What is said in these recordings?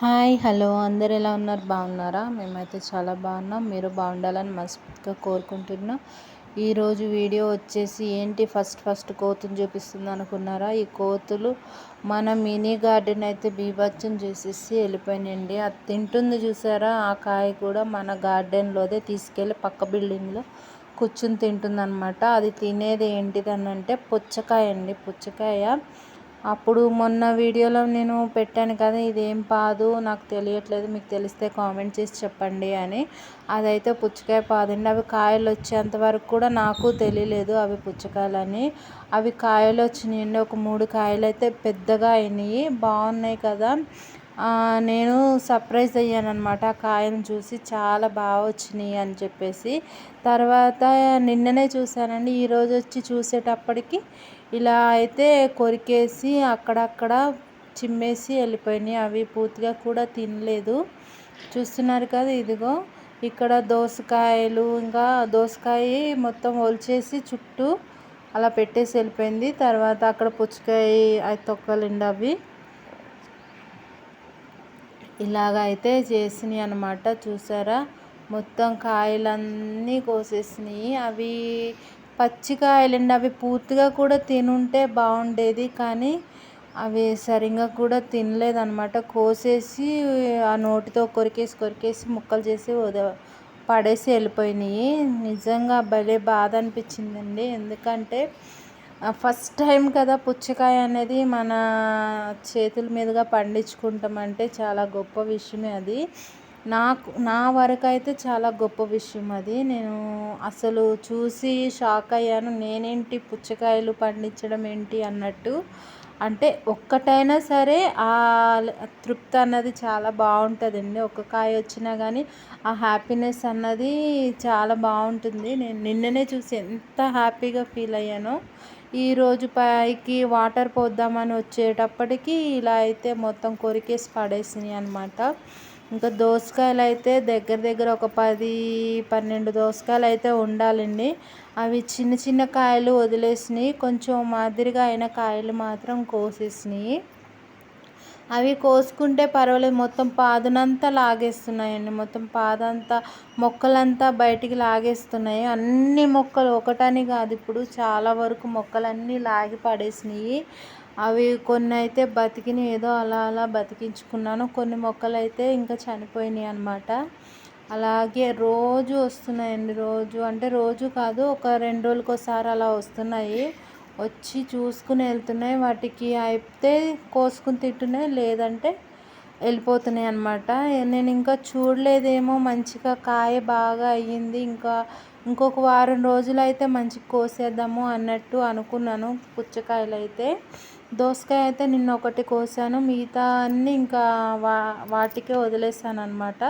Hi hello అందరు ఎలా ఉన్నారు? బాగున్నారా? మేమైతే చాలా బాగున్నాం. మీరు బాగుండాలని మనస్ఫూర్తిగా కోరుకుంటున్నాం. ఈరోజు వీడియో వచ్చేసి ఏంటి ఫస్ట్ కోతులు చూపిస్తుంది అనుకున్నారా? ఈ కోతులు మన మినీ గార్డెన్ అయితే బీభత్సం చేసేసి వెళ్ళిపోయినాయండి. అది తింటుంది చూసారా? ఆ కాయ కూడా మన గార్డెన్లోదే తీసుకెళ్ళి పక్క బిల్డింగ్లో కూర్చుని తింటుంది అనమాట. అది తినేది ఏంటిదని అంటే పుచ్చకాయ అండి. పుచ్చకాయ అప్పుడు మొన్న వీడియోలో నేను పెట్టాను కదా, ఇదేం పాదు నాకు తెలియట్లేదు, మీకు తెలిస్తే కామెంట్ చేసి చెప్పండి అని. అదైతే పుచ్చకాయ పాదండి. అవి కాయలు వచ్చేంత వరకు కూడా నాకు తెలియలేదు అవి పుచ్చకాయలని. అవి కాయలు వచ్చినాయండి. ఒక 3 కాయలు అయితే పెద్దగా అయినాయి, బాగున్నాయి కదా. నేను సర్ప్రైజ్ అయ్యాను అనమాట ఆ కాయను చూసి, చాలా బాగా వచ్చినాయి అని చెప్పేసి. తర్వాత నిన్ననే చూశానండి. ఈరోజు వచ్చి చూసేటప్పటికి ఇలా అయితే కొరికేసి అక్కడక్కడ చిమ్మేసి వెళ్ళిపోయినాయి. అవి పూర్తిగా కూడా తినలేదు. చూస్తున్నారు కదా, ఇదిగో ఇక్కడ దోసకాయలు, ఇంకా దోసకాయ మొత్తం ఒలిచేసి చుట్టూ అలా పెట్టేసి వెళ్ళిపోయింది. తర్వాత అక్కడ పుచ్చకాయ తొక్కలండి, అవి ఇలాగ అయితే చేసినాయి అనమాట. చూసారా, మొత్తం కాయలన్నీ కోసేసినాయి. అవి పచ్చికాయలండి. అవి పూర్తిగా కూడా తినుంటే బాగుండేది, కానీ అవి సరిగ్గా కూడా తినలేదన్నమాట. కోసేసి ఆ నోటితో కొరికేసి ముక్కలు చేసి పడేసి వెళ్ళిపోయినాయి. నిజంగా భలే బాధ అనిపించిందండి. ఎందుకంటే ఫస్ట్ టైం కదా పుచ్చకాయ అనేది మన చేతుల మీదుగా పండించుకుంటామంటే చాలా గొప్ప విషయమే అది. నా వరకు అయితే చాలా గొప్ప విషయం అది. నేను అసలు చూసి షాక్ అయ్యాను. నేనేంటి పుచ్చకాయలు పండించడం ఏంటి అన్నట్టు. అంటే ఒక్కటైనా సరే ఆ తృప్తి అన్నది చాలా బాగుంటుందండి. ఒక్క కాయ వచ్చినా కానీ ఆ హ్యాపీనెస్ అన్నది చాలా బాగుంటుంది. నేను నిన్ననే చూసి ఎంత హ్యాపీగా ఫీల్ అయ్యానో. ఈరోజు పైకి వాటర్ పోద్దామని వచ్చేటప్పటికి ఇలా అయితే మొత్తం కొరికేసి పడేసినాయి అనమాట. ఇంకా దోసకాయలు అయితే దగ్గర ఒక 10-12 దోసకాయలు అయితే ఉండాలండి. అవి చిన్న చిన్న కాయలు వదిలేసినాయి. కొంచెం మాదిరిగా అయిన కాయలు మాత్రం కోసేసినాయి. అవి కోసుకుంటే పర్వాలేదు, మొత్తం పాదునంతా లాగేస్తున్నాయండి. మొత్తం పాదంతా మొక్కలంతా బయటికి లాగేస్తున్నాయి. అన్ని మొక్కలు ఒకటని కాదు, ఇప్పుడు చాలా వరకు మొక్కలన్నీ లాగి పడేసినాయి. అవి కొన్ని అయితే బతికినాయి, ఏదో అలా బతికించుకున్నాను. కొన్ని మొక్కలు అయితే ఇంకా చనిపోయినాయి అన్నమాట. అలాగే రోజు వస్తున్నాయండి. రోజు అంటే రోజు కాదు, ఒక 2 రోజులకు ఒకసారి అలా వస్తున్నాయి. వచ్చి చూసుకుని వెళ్తున్నాయి. వాటికి అయితే కోసుకుని తింటున్నాయి, లేదంటే వెళ్ళిపోతున్నాయి అన్నమాట. నేను ఇంకా చూడలేదేమో, మంచిగా కాయ బాగా అయ్యింది, ఇంకొక వారం రోజులు అయితే మంచిగా కోసేద్దాము అన్నట్టు అనుకున్నాను. పుచ్చకాయలు అయితే, దోసకాయ అయితే నిన్న ఒకటి కోసాను, మిగతా అన్నీ ఇంకా వాటికే వదిలేసాను అనమాట.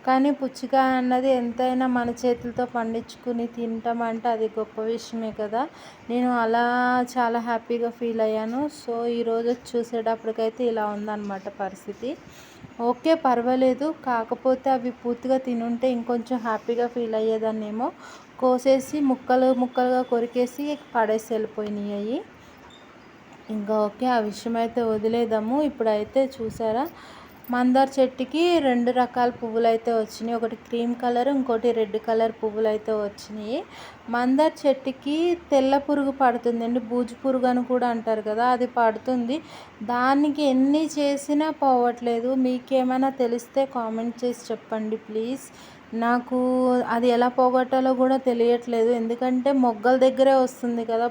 కానీ పుచ్చకాయ అన్నది ఎంతైనా మన చేతులతో పండించుకుని తింటామంటే అది గొప్ప విషయమే కదా. నేను అలా చాలా హ్యాపీగా ఫీల్ అయ్యాను. సో ఈరోజు చూసేటప్పటికైతే ఇలా ఉందన్నమాట పరిస్థితి. ఓకే, పర్వాలేదు. కాకపోతే అవి పూర్తిగా తినుంటే ఇంకొంచెం హ్యాపీగా ఫీల్ అయ్యేదాన్నేమో. కోసేసి ముక్కలుగా కొరికేసి పడేసి వెళ్ళిపోయినాయి. ఇంకా ఓకే, ఆ విషయం అయితే వదిలేద్దాము. ఇప్పుడైతే చూసారా, మందార చెట్టుకి 2 రకాల పువ్వులు అయితే వచ్చినాయి. ఒకటి క్రీమ్ కలర్, ఇంకోటి రెడ్ కలర్ పువ్వులు అయితే వచ్చినాయి. మందార చెట్టుకి తెల్ల పురుగు పడుతుందండి, బూజు పురుగు అని కూడా అంటారు కదా, అది పడుతుంది. దానికి ఎన్ని చేసినా పోవట్లేదు. మీకేమైనా తెలిస్తే కామెంట్ చేసి చెప్పండి ప్లీజ్. నాకు అది ఎలా పోగొట్టాలో కూడా తెలియట్లేదు. ఎందుకంటే మొగ్గల దగ్గరే వస్తుంది కదా,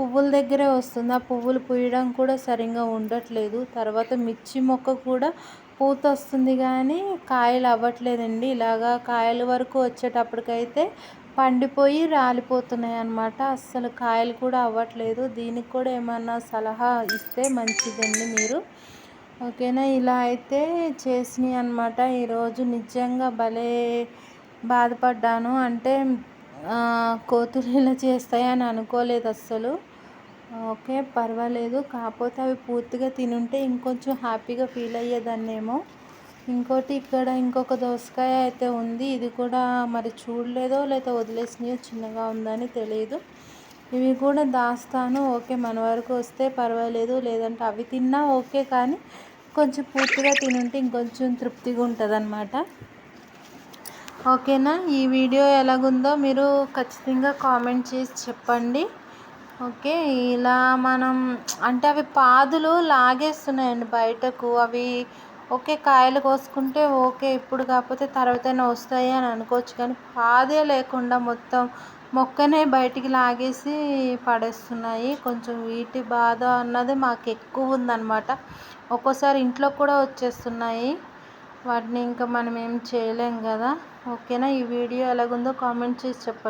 పువ్వుల దగ్గరే వస్తుంది. ఆ పువ్వులు పూయడం కూడా సరిగ్గా ఉండట్లేదు. తర్వాత మిర్చి మొక్క కూడా పూత వస్తుంది కానీ కాయలు అవ్వట్లేదండి. ఇలాగా కాయల వరకు వచ్చేటప్పటికైతే పండిపోయి రాలిపోతున్నాయి అన్నమాట. అస్సలు కాయలు కూడా అవ్వట్లేదు. దీనికి కూడా ఏమన్నా సలహా ఇస్తే మంచిదండి మీరు, ఓకేనా. ఇలా అయితే చేసినాయి అన్నమాట. ఈరోజు నిజంగా భలే బాధపడ్డాను. అంటే కోతులు ఇలా చేస్తాయని అనుకోలేదు అస్సలు. ఓకే, పర్వాలేదు. కాకపోతే అవి పూర్తిగా తినుంటే ఇంకొంచెం హ్యాపీగా ఫీల్ అయ్యేదాన్నేమో. ఇంకోటి ఇక్కడ ఇంకొక దోసకాయ అయితే ఉంది. ఇది కూడా మరి చూడలేదో లేదా వదిలేసినాయో, చిన్నగా ఉందని తెలియదు. ఇవి కూడా దాస్తాను. ఓకే, మన వరకు వస్తే పర్వాలేదు, లేదంటే అవి తిన్నా ఓకే, కానీ కొంచెం పూర్తిగా తినుంటే ఇంకొంచెం తృప్తిగా ఉంటుందన్నమాట. ఓకేనా, ఈ వీడియో ఎలాగుందో మీరు ఖచ్చితంగా కామెంట్ చేసి చెప్పండి. ఓకే, ఇలా మనం అంటే అవి పాదులు లాగేస్తున్నాయండి బయటకు. అవి ఓకే, కాయలు కోసుకుంటే ఓకే, ఇప్పుడు కాకపోతే తర్వాతైనా వస్తాయి అని అనుకోవచ్చు, కానీ పాదే లేకుండా మొత్తం మొక్కనే బయటికి లాగేసి పడేస్తున్నాయి. కొంచెం వీటి బాధ అన్నది మాకు ఎక్కువ ఉందన్నమాట. ఒక్కోసారి ఇంట్లో కూడా వచ్చేస్తున్నాయి. వాటిని ఇంకా మనం ఏం చేయలేం కదా. ఓకేనా, ఈ వీడియో ఎలాగుందో కామెంట్ చేసి చెప్పండి.